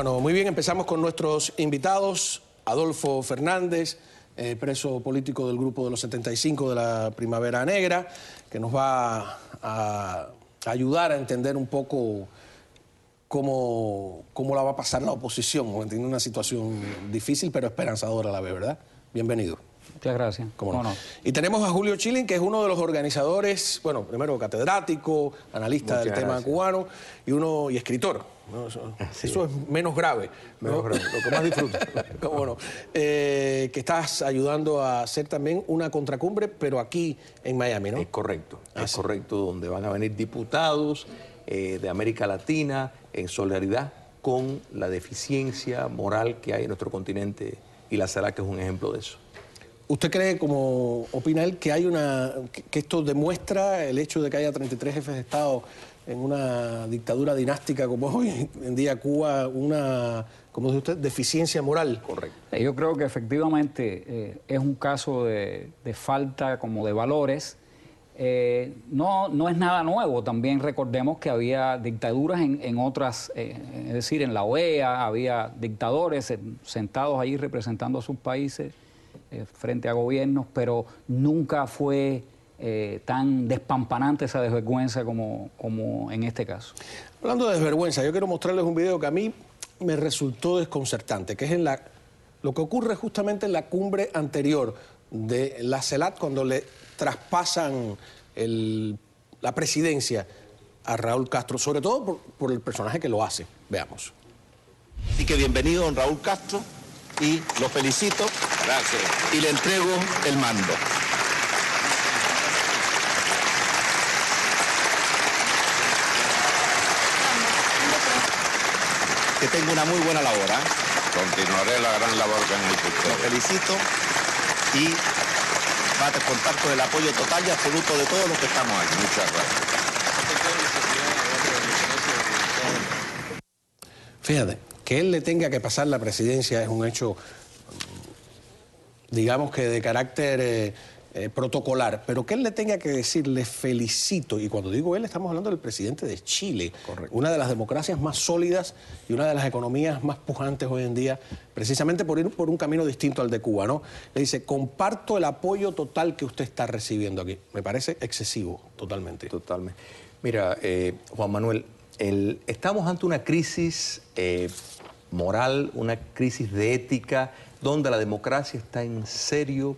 Bueno, muy bien, empezamos con nuestros invitados. Adolfo Fernández, preso político del Grupo de los 75 de la Primavera Negra, que nos va a ayudar a entender un poco cómo la va a pasar la oposición. Tiene una situación difícil, pero esperanzadora a la vez, ¿verdad? Bienvenido. Muchas gracias. ¿Cómo no? Y tenemos a Julio Schilling, que es uno de los organizadores, bueno, primero catedrático, analista del tema cubano y escritor, ¿no? Eso es menos grave, ¿no? Menos grave, lo que más disfruto. ¿Cómo no? Que estás ayudando a hacer también una contracumbre, pero aquí en Miami, ¿no? Es correcto, donde van a venir diputados de América Latina en solidaridad con la deficiencia moral que hay en nuestro continente, y la CELAC es un ejemplo de eso. ¿Usted cree, como opina él, que que esto demuestra el hecho de que haya 33 jefes de Estado en una dictadura dinástica como hoy en día Cuba, una, como dice usted, deficiencia moral? Correcto. Yo creo que efectivamente es un caso de falta como de valores. No es nada nuevo. También recordemos que había dictaduras en otras, es decir, en la OEA había dictadores sentados allí representando a sus países frente a gobiernos, pero nunca fue tan despampanante esa desvergüenza como en este caso. Hablando de desvergüenza, yo quiero mostrarles un video que a mí me resultó desconcertante, que es lo que ocurre justamente en la cumbre anterior de la CELAC, cuando le traspasan la presidencia a Raúl Castro, sobre todo por el personaje que lo hace. Veamos. Así que bienvenido, don Raúl Castro, y lo felicito. Gracias. Y le entrego el mando. Que tenga una muy buena labor, ¿eh? Continuaré la gran labor que han hecho ustedes. Lo felicito y va a contar con el apoyo total y absoluto de todos los que estamos aquí. Muchas gracias. Fíjate, que él le tenga que pasar la presidencia es un hecho, digamos que de carácter protocolar, pero que él le tenga que decir, le felicito, y cuando digo él, estamos hablando del presidente de Chile, correcto, una de las democracias más sólidas y una de las economías más pujantes hoy en día, precisamente por ir por un camino distinto al de Cuba, ¿no? Le dice, comparto el apoyo total que usted está recibiendo aquí. Me parece excesivo, totalmente. Totalmente. Mira, Juan Manuel, estamos ante una crisis moral, una crisis de ética, donde la democracia está en serio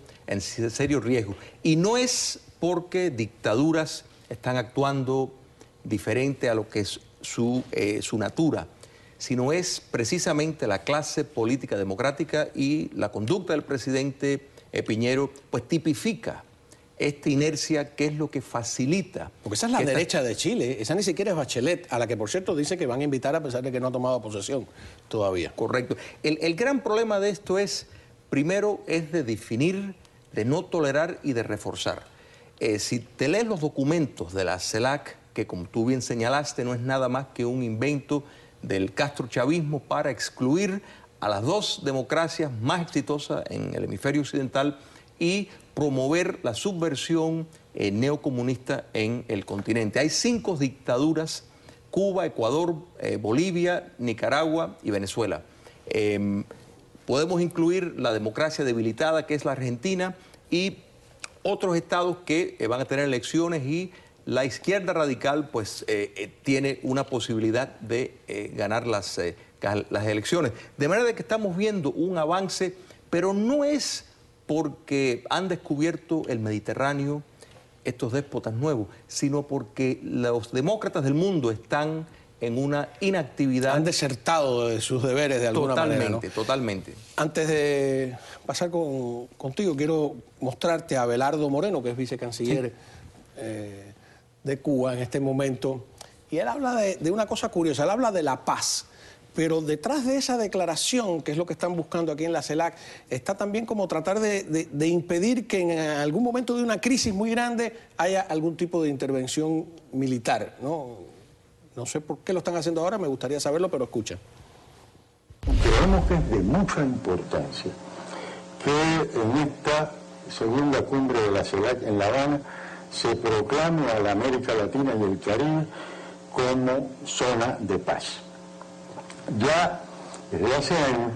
riesgo. Y no es porque dictaduras están actuando diferente a lo que es su natura, sino es precisamente la clase política democrática, y la conducta del presidente Piñero pues tipifica esta inercia, que es lo que facilita. Porque esa es la derecha de Chile, esa ni siquiera es Bachelet, a la que por cierto dice que van a invitar a pesar de que no ha tomado posesión todavía. Correcto. El gran problema de esto es, primero, es de definir, de no tolerar y de reforzar. Si te lees los documentos de la CELAC, que como tú bien señalaste, no es nada más que un invento del castrochavismo para excluir a las dos democracias más exitosas en el hemisferio occidental y promover la subversión neocomunista en el continente. Hay 5 dictaduras: Cuba, Ecuador, Bolivia, Nicaragua y Venezuela. Podemos incluir la democracia debilitada, que es la Argentina, y otros estados que van a tener elecciones, y la izquierda radical pues tiene una posibilidad de ganar las elecciones. De manera de que estamos viendo un avance, pero no es porque han descubierto el Mediterráneo estos déspotas nuevos, sino porque los demócratas del mundo están en una inactividad. Han desertado de sus deberes de alguna manera, ¿no? Totalmente. Antes de pasar contigo, quiero mostrarte a Abelardo Moreno, que es vicecanciller de Cuba en este momento, y él habla de una cosa curiosa, él habla de la paz. Pero detrás de esa declaración, que es lo que están buscando aquí en la CELAC, está también como tratar de impedir que en algún momento de una crisis muy grande haya algún tipo de intervención militar, ¿no? No sé por qué lo están haciendo ahora, me gustaría saberlo, pero escucha. Creemos que es de mucha importancia que en esta segunda cumbre de la CELAC en La Habana se proclame a la América Latina y el Caribe como zona de paz. Ya Desde hace años,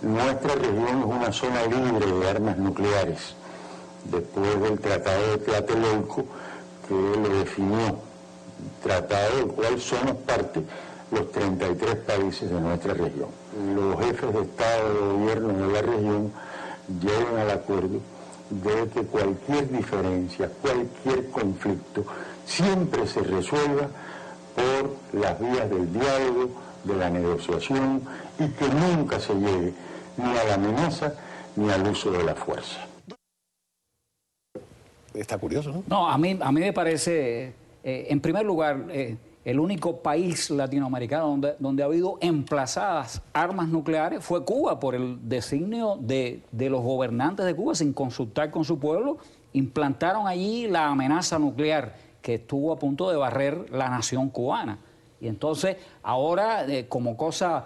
nuestra región es una zona libre de armas nucleares, después del Tratado de Tlatelolco, que lo definió, tratado del cual somos parte los 33 países de nuestra región. Los jefes de Estado y de Gobierno de la región llegan al acuerdo de que cualquier diferencia, cualquier conflicto, siempre se resuelva por las vías del diálogo, de la negociación, y que nunca se llegue ni a la amenaza ni al uso de la fuerza. Está curioso, ¿no? No, a mí me parece, en primer lugar, el único país latinoamericano donde ha habido emplazadas armas nucleares fue Cuba, por el designio de los gobernantes de Cuba, sin consultar con su pueblo, implantaron allí la amenaza nuclear que estuvo a punto de barrer la nación cubana. Y entonces, ahora, como cosa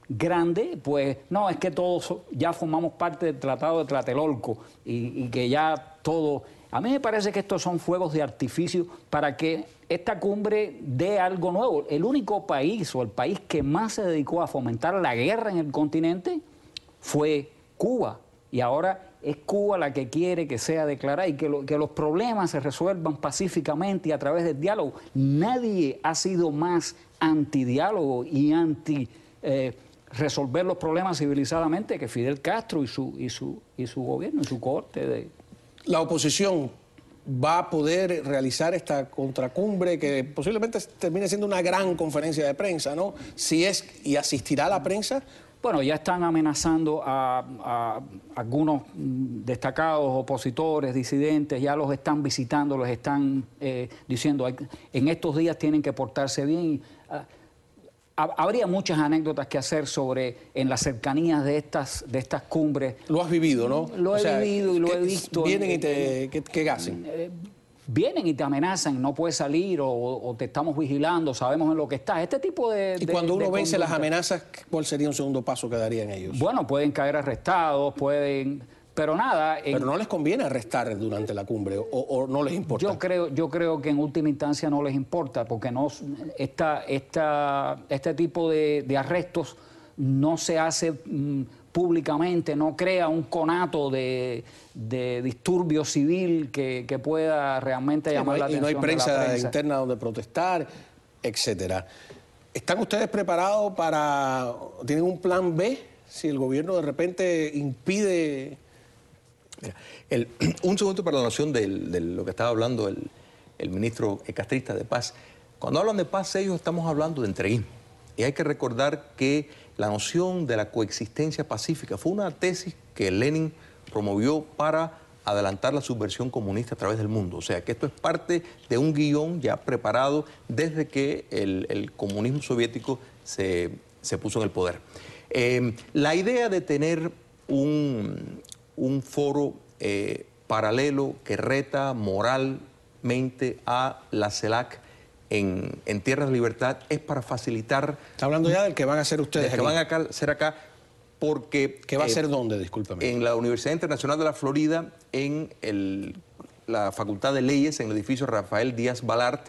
grande, pues no, es que todos ya formamos parte del Tratado de Tlatelolco y que ya todo... A mí me parece que estos son fuegos de artificio para que esta cumbre dé algo nuevo. El único país o el país que más se dedicó a fomentar la guerra en el continente fue Cuba. Y ahora es Cuba la que quiere que sea declarada y que los problemas se resuelvan pacíficamente y a través del diálogo. Nadie ha sido más antidiálogo y anti resolver los problemas civilizadamente que Fidel Castro y su gobierno y su cohorte de... La oposición va a poder realizar esta contracumbre que posiblemente termine siendo una gran conferencia de prensa, ¿no? Si es, y asistirá la prensa. Bueno, ya están amenazando a algunos destacados opositores, disidentes, ya los están visitando, los están diciendo, en estos días tienen que portarse bien. Habría muchas anécdotas que hacer en las cercanías de estas cumbres. Lo has vivido, ¿no? Lo he vivido y lo he visto. Vienen y ¿qué hacen? Vienen y te amenazan, no puedes salir o te estamos vigilando, sabemos en lo que estás. Este tipo de... Y cuando uno vence las amenazas, ¿cuál sería un segundo paso que darían ellos? Bueno, pueden caer arrestados, pueden... Pero nada... Pero no les conviene arrestar durante la cumbre, o no les importa. Yo creo que en última instancia no les importa, porque no este tipo de arrestos no se hace públicamente, no crea un conato de disturbio civil que pueda realmente llamar la atención. Y no hay prensa interna donde protestar, etcétera. ¿Están ustedes preparados tienen un plan B si el gobierno de repente impide... Mira, un segundo para la noción de lo que estaba hablando el ministro castrista de Paz. Cuando hablan de paz, ellos estamos hablando de entreguismo. Y hay que recordar que la noción de la coexistencia pacífica fue una tesis que Lenin promovió para adelantar la subversión comunista a través del mundo. O sea, que esto es parte de un guión ya preparado desde que el comunismo soviético se puso en el poder. La idea de tener un foro paralelo que reta moralmente a la CELAC en Tierras de Libertad es para facilitar... Está hablando ya del que van a hacer ustedes aquí. Que van a hacer acá porque... ¿Qué va a ser dónde? Discúlpame. En la Universidad Internacional de la Florida, en la Facultad de Leyes, en el edificio Rafael Díaz Balart,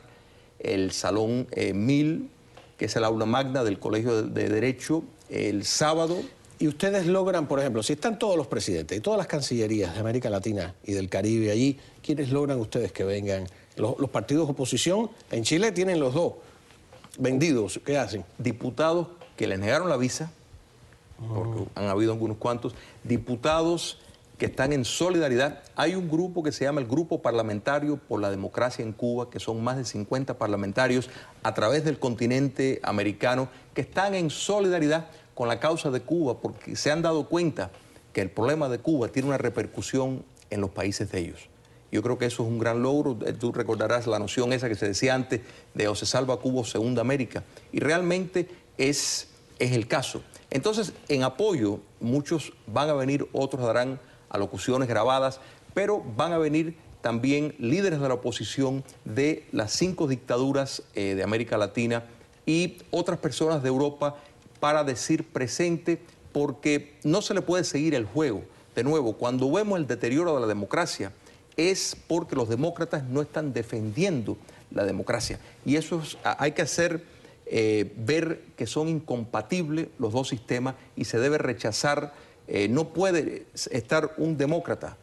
el Salón 1000, que es el aula magna del Colegio de Derecho, el sábado... Y ustedes logran, por ejemplo, si están todos los presidentes y todas las cancillerías de América Latina y del Caribe allí, ¿quiénes logran ustedes que vengan? Los partidos de oposición en Chile tienen los dos vendidos. ¿Qué hacen? Diputados que les negaron la visa, porque han habido algunos cuantos, diputados que están en solidaridad. Hay un grupo que se llama el Grupo Parlamentario por la Democracia en Cuba, que son más de 50 parlamentarios a través del continente americano, que están en solidaridad con la causa de Cuba, porque se han dado cuenta que el problema de Cuba tiene una repercusión en los países de ellos. Yo creo que eso es un gran logro. Tú recordarás la noción esa que se decía antes de o se salva Cuba o se hunde América. Y realmente es el caso. Entonces, en apoyo, muchos van a venir, otros darán alocuciones grabadas, pero van a venir también líderes de la oposición de las 5 dictaduras de América Latina y otras personas de Europa para decir presente, porque no se le puede seguir el juego. De nuevo, cuando vemos el deterioro de la democracia, es porque los demócratas no están defendiendo la democracia. Y eso hay que hacer ver que son incompatibles los dos sistemas y se debe rechazar. No puede estar un demócrata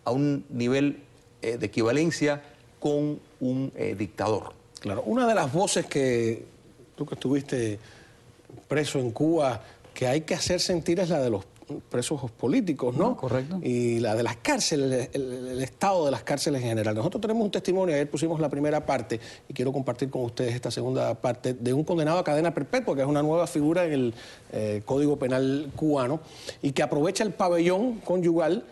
a un nivel de equivalencia con un dictador. Claro, una de las voces que tú que estuviste preso en Cuba, que hay que hacer sentir es la de los presos políticos, ¿no? Correcto. Y la de las cárceles, el estado de las cárceles en general. Nosotros tenemos un testimonio, ayer pusimos la primera parte, y quiero compartir con ustedes esta segunda parte, de un condenado a cadena perpetua, que es una nueva figura en el Código Penal cubano, y que aprovecha el pabellón conyugal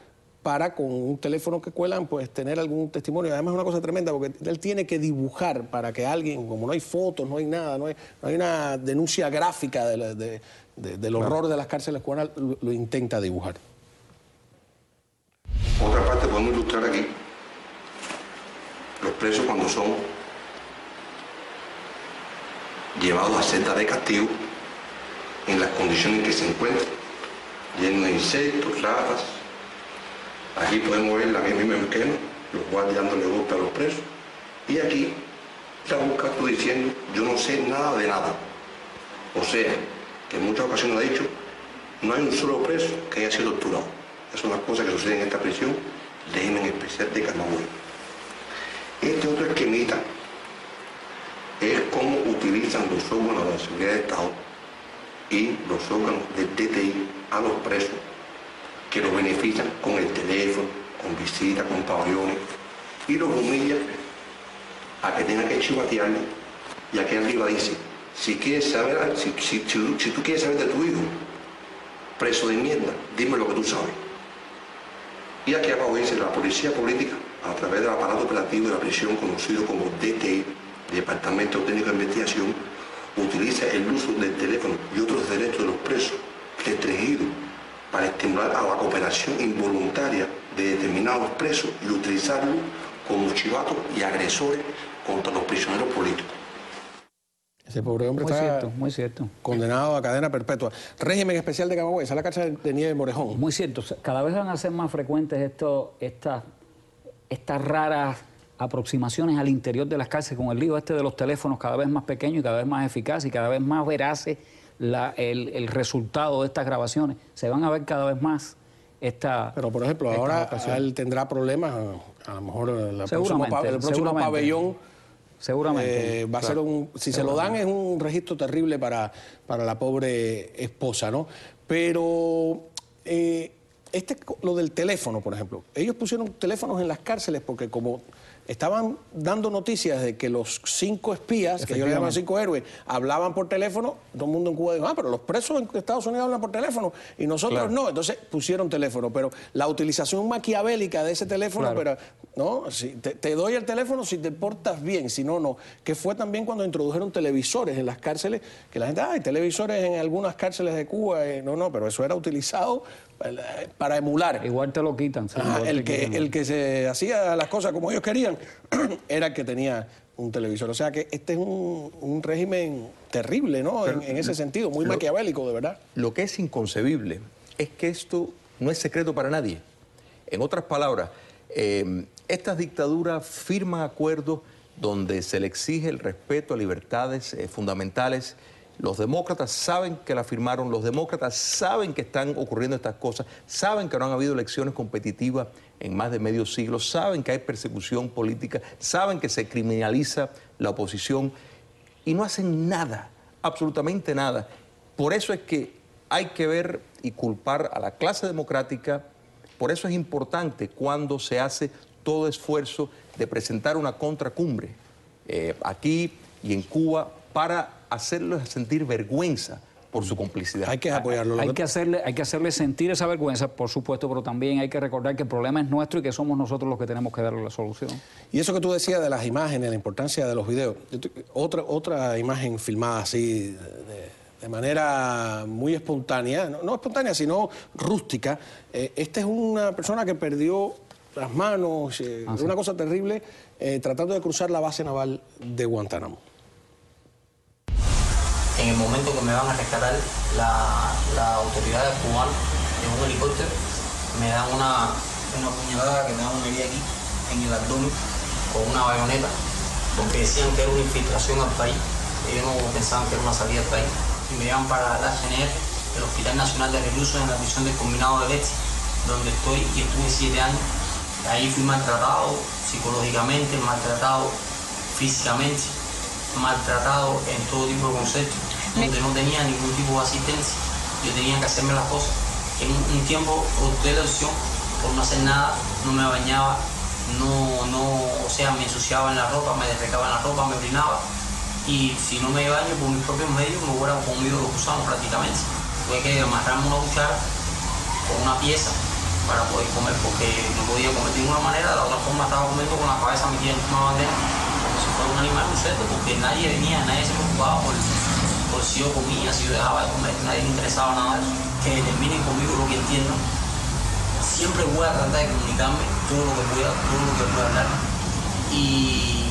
para, con un teléfono que cuelan, pues tener algún testimonio. Además es una cosa tremenda, porque él tiene que dibujar para que alguien, como no hay fotos, no hay nada, no hay una denuncia gráfica del horror de las cárceles cubanas, lo intenta dibujar. Otra parte podemos ilustrar aquí, los presos cuando son llevados a celdas de castigo en las condiciones en que se encuentran, llenos de insectos, ratas. Aquí podemos ver la misma esquema, los guardias dándole golpe a los presos. Y aquí Raúl Castro diciendo, yo no sé nada de nada. O sea, que en muchas ocasiones ha dicho, no hay un solo preso que haya sido torturado. Esas son las cosas que suceden en esta prisión, régimen especial de Camagüey. Este otro esquemita es cómo utilizan los órganos de la seguridad de Estado y los órganos del DTI a los presos, que los benefician con el teléfono, con visitas, con pabellones, y los humillan a que tengan que chivatearle. Y aquí arriba dice, si quieres saber, si tú quieres saber de tu hijo, preso de mierda, dime lo que tú sabes. Y aquí abajo dice, la policía política, a través del aparato operativo de la prisión conocido como DTI, Departamento Técnico de Investigación, utiliza el uso del teléfono y otros derechos de los presos restringidos para estimular a la cooperación involuntaria de determinados presos y utilizarlo como chivatos y agresores contra los prisioneros políticos. Ese pobre hombre muy cierto. Condenado a cadena perpetua. Régimen especial de Camagüey, esa es la cárcel de Nieves Morejón. Muy cierto. Cada vez van a ser más frecuentes estas raras aproximaciones al interior de las cárceles, con el lío este de los teléfonos cada vez más pequeño y cada vez más eficaz y cada vez más veraces el resultado de estas grabaciones. Se van a ver cada vez más Pero, por ejemplo, ahora él tendrá problemas, a lo mejor el próximo pabellón seguramente va a ser si se lo dan es un registro terrible para la pobre esposa, ¿no? Pero lo del teléfono, por ejemplo, ellos pusieron teléfonos en las cárceles porque como estaban dando noticias de que los 5 espías, que ellos le llaman 5 héroes, hablaban por teléfono, todo el mundo en Cuba dijo, pero los presos en Estados Unidos hablan por teléfono y nosotros no. Entonces pusieron teléfono, pero la utilización maquiavélica de ese teléfono, pero no, si te doy el teléfono si te portas bien, si no, no. Que fue también cuando introdujeron televisores en las cárceles, que la gente, hay televisores en algunas cárceles de Cuba, no, pero eso era utilizado para emular. Igual te lo quitan. El que se hacía las cosas como ellos querían era el que tenía un televisor. O sea que este es un régimen terrible, ¿no? En ese sentido, muy maquiavélico, de verdad. Lo que es inconcebible es que esto no es secreto para nadie. En otras palabras, estas dictaduras firman acuerdos donde se le exige el respeto a libertades fundamentales. Los demócratas saben que la firmaron, los demócratas saben que están ocurriendo estas cosas, saben que no han habido elecciones competitivas en más de medio siglo, saben que hay persecución política, saben que se criminaliza la oposición y no hacen nada, absolutamente nada. Por eso es que hay que ver y culpar a la clase democrática, por eso es importante cuando se hace todo esfuerzo de presentar una contracumbre aquí y en Cuba para hacerlos sentir vergüenza por su complicidad. Hay que apoyarlo. Hay que hacerle sentir esa vergüenza, por supuesto, pero también hay que recordar que el problema es nuestro y que somos nosotros los que tenemos que darle la solución. Y eso que tú decías de las imágenes, la importancia de los videos, otra imagen filmada así de manera muy espontánea, no espontánea, sino rústica. Esta es una persona que perdió las manos, una cosa terrible, tratando de cruzar la base naval de Guantánamo. En el momento que me van a rescatar las autoridades cubanas en un helicóptero, me dan una puñalada que me dan una herida aquí en el abdomen con una bayoneta, porque decían que era una infiltración al país ellos no pensaban que era una salida por ahí. Y me llevan para la HNR, el Hospital Nacional de Reclusos, en la prisión del Combinado de Betsy, donde estoy y estuve 7 años. Ahí fui maltratado psicológicamente, maltratado físicamente, maltratado en todo tipo de conceptos, donde no tenía ningún tipo de asistencia. Yo tenía que hacerme las cosas. En un tiempo opté la opción por no hacer nada, no me bañaba, o sea, me ensuciaba en la ropa, me desrecaba en la ropa, me orinaba. Y si no me baño por mis propios medios, me hubiera comido lo que usamos prácticamente. Tuve que amarrarme una cuchara con una pieza para poder comer, porque no podía comer de ninguna manera. De la otra forma estaba comiendo con la cabeza metida en una bandera, como si fuera un animal, un cerdo, porque nadie se preocupaba por si yo comía, si yo dejaba de comer, nadie le interesaba nada de eso. Que terminen conmigo lo que entiendan. Siempre voy a tratar de comunicarme todo lo que pueda, todo lo que pueda hablar. Y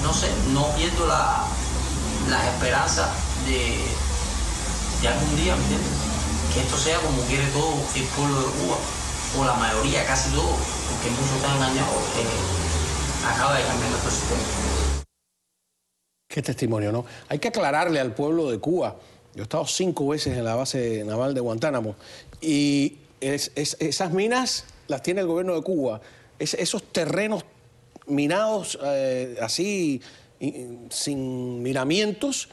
no sé, no pierdo las esperanzas de algún día, ¿me entiendes? Que esto sea como quiere todo el pueblo de Cuba, o la mayoría, casi todo, porque muchos están engañados, acaba de cambiar nuestro sistema. Qué testimonio, ¿no? Hay que aclararle al pueblo de Cuba. Yo he estado 5 veces en la base naval de Guantánamo y esas minas las tiene el gobierno de Cuba. Esos terrenos minados así, sin miramientos,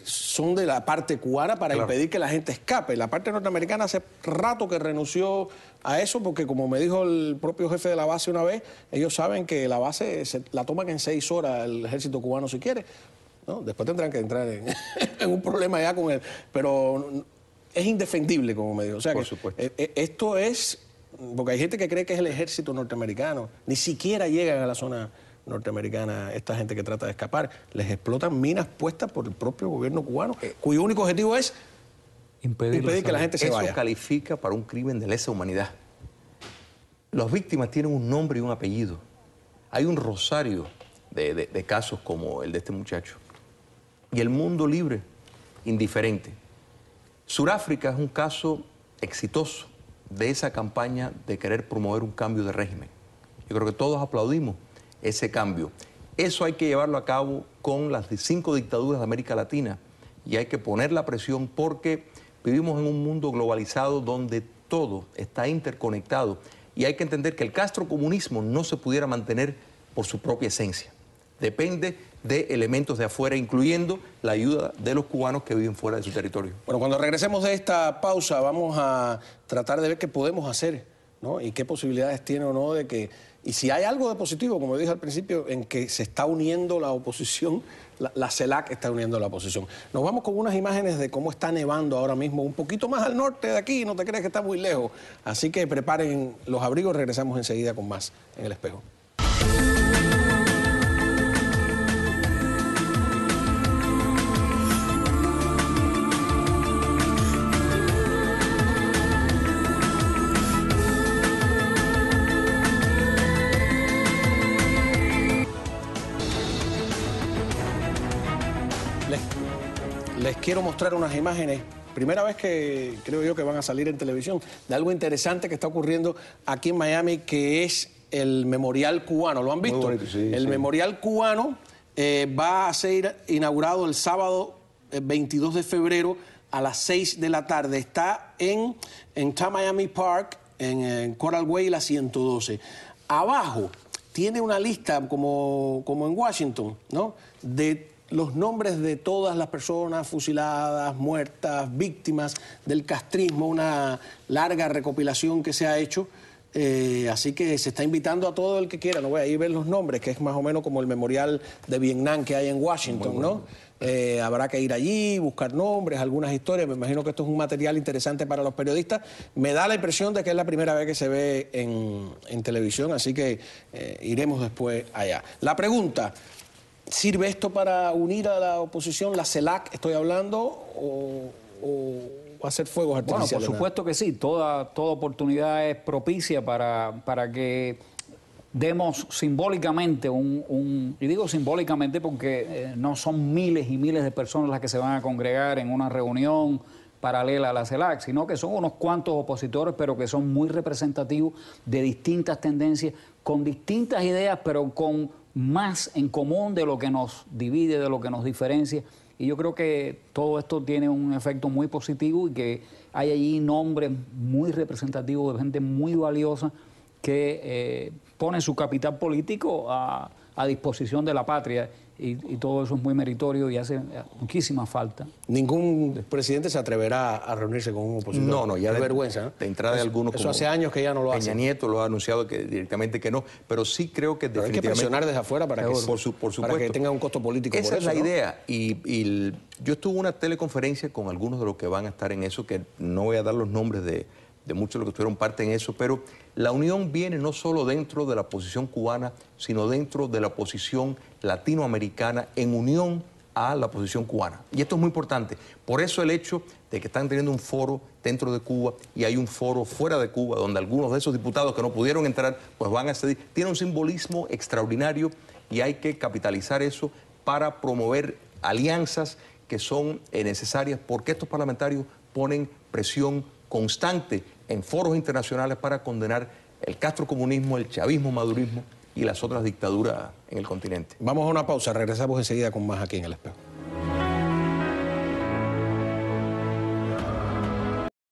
son de la parte cubana para impedir que la gente escape. La parte norteamericana hace rato que renunció a eso porque, como me dijo el propio jefe de la base una vez, ellos saben que la base la toman en 6 horas el ejército cubano si quiere, ¿no? Después tendrán que entrar en un problema ya con él. Pero es indefendible, como me dijo. O sea, por que supuesto. Esto es... Porque hay gente que cree que es el ejército norteamericano. Ni siquiera llegan a la zona norteamericana esta gente que trata de escapar. Les explotan minas puestas por el propio gobierno cubano, cuyo único objetivo es impedir que la gente se vaya. Eso califica para un crimen de lesa humanidad. Las víctimas tienen un nombre y un apellido. Hay un rosario de casos como el de este muchacho. Y el mundo libre, indiferente. Sudáfrica es un caso exitoso de esa campaña de querer promover un cambio de régimen. Yo creo que todos aplaudimos ese cambio. Eso hay que llevarlo a cabo con las 5 dictaduras de América Latina y hay que poner la presión porque vivimos en un mundo globalizado donde todo está interconectado y hay que entender que el castrocomunismo no se pudiera mantener por su propia esencia. Depende de elementos de afuera, incluyendo la ayuda de los cubanos que viven fuera de su territorio. Bueno, cuando regresemos de esta pausa vamos a tratar de ver qué podemos hacer, ¿no? Y qué posibilidades tiene o no de que... Y si hay algo de positivo, como dije al principio, en que se está uniendo la oposición, la CELAC está uniendo la oposición. Nos vamos con unas imágenes de cómo está nevando ahora mismo, un poquito más al norte de aquí, no te creas que está muy lejos. Así que preparen los abrigos, regresamos enseguida con más en El Espejo. Les quiero mostrar unas imágenes, primera vez que creo yo que van a salir en televisión, de algo interesante que está ocurriendo aquí en Miami, que es el Memorial Cubano. ¿Lo han visto? Muy bonito, sí, el Memorial Cubano va a ser inaugurado el sábado 22 de febrero a las 6 de la tarde. Está en Miami Park, en Coral Way, la 112. Abajo tiene una lista, como en Washington, ¿no?, de los nombres de todas las personas fusiladas, muertas, víctimas del castrismo, una larga recopilación que se ha hecho. Así que se está invitando a todo el que quiera. No voy a ir a ver los nombres, que es más o menos como el memorial de Vietnam que hay en Washington, ¿no? Habrá que ir allí, buscar nombres, algunas historias. Me imagino que esto es un material interesante para los periodistas. Me da la impresión de que es la primera vez que se ve en televisión, así que iremos después allá. La pregunta: ¿sirve esto para unir a la oposición, la CELAC, estoy hablando, o hacer fuegos artificiales? Bueno, por supuesto que sí. Toda oportunidad es propicia para que demos simbólicamente y digo simbólicamente porque no son miles y miles de personas las que se van a congregar en una reunión paralela a la CELAC, sino que son unos cuantos opositores, pero que son muy representativos de distintas tendencias, con distintas ideas, pero con más en común de lo que nos divide, de lo que nos diferencia. Y yo creo que todo esto tiene un efecto muy positivo y que hay allí nombres muy representativos de gente muy valiosa que pone su capital político a disposición de la patria. Y todo eso es muy meritorio y hace muchísima falta. Ningún presidente se atreverá a reunirse con un opositor. No, ya es vergüenza, ¿no? De entrada de algunos, eso como hace años que ya no lo hace. Peña Nieto lo ha anunciado directamente que no, pero sí creo que pero definitivamente... hay que presionar desde afuera para que, por supuesto, para que tenga un costo político. Esa por es eso, la ¿no? idea. Y yo estuve en una teleconferencia con algunos de los que van a estar en eso, que no voy a dar los nombres de muchos de los que tuvieron parte en eso, pero la unión viene no solo dentro de la posición cubana, sino dentro de la posición latinoamericana en unión a la posición cubana. Y esto es muy importante. Por eso el hecho de que están teniendo un foro dentro de Cuba y hay un foro fuera de Cuba, donde algunos de esos diputados que no pudieron entrar, pues van a acceder, tiene un simbolismo extraordinario y hay que capitalizar eso para promover alianzas que son necesarias, porque estos parlamentarios ponen presión constante en foros internacionales para condenar el castrocomunismo, el chavismo, madurismo y las otras dictaduras en el continente. Vamos a una pausa, regresamos enseguida con más aquí en El Espejo.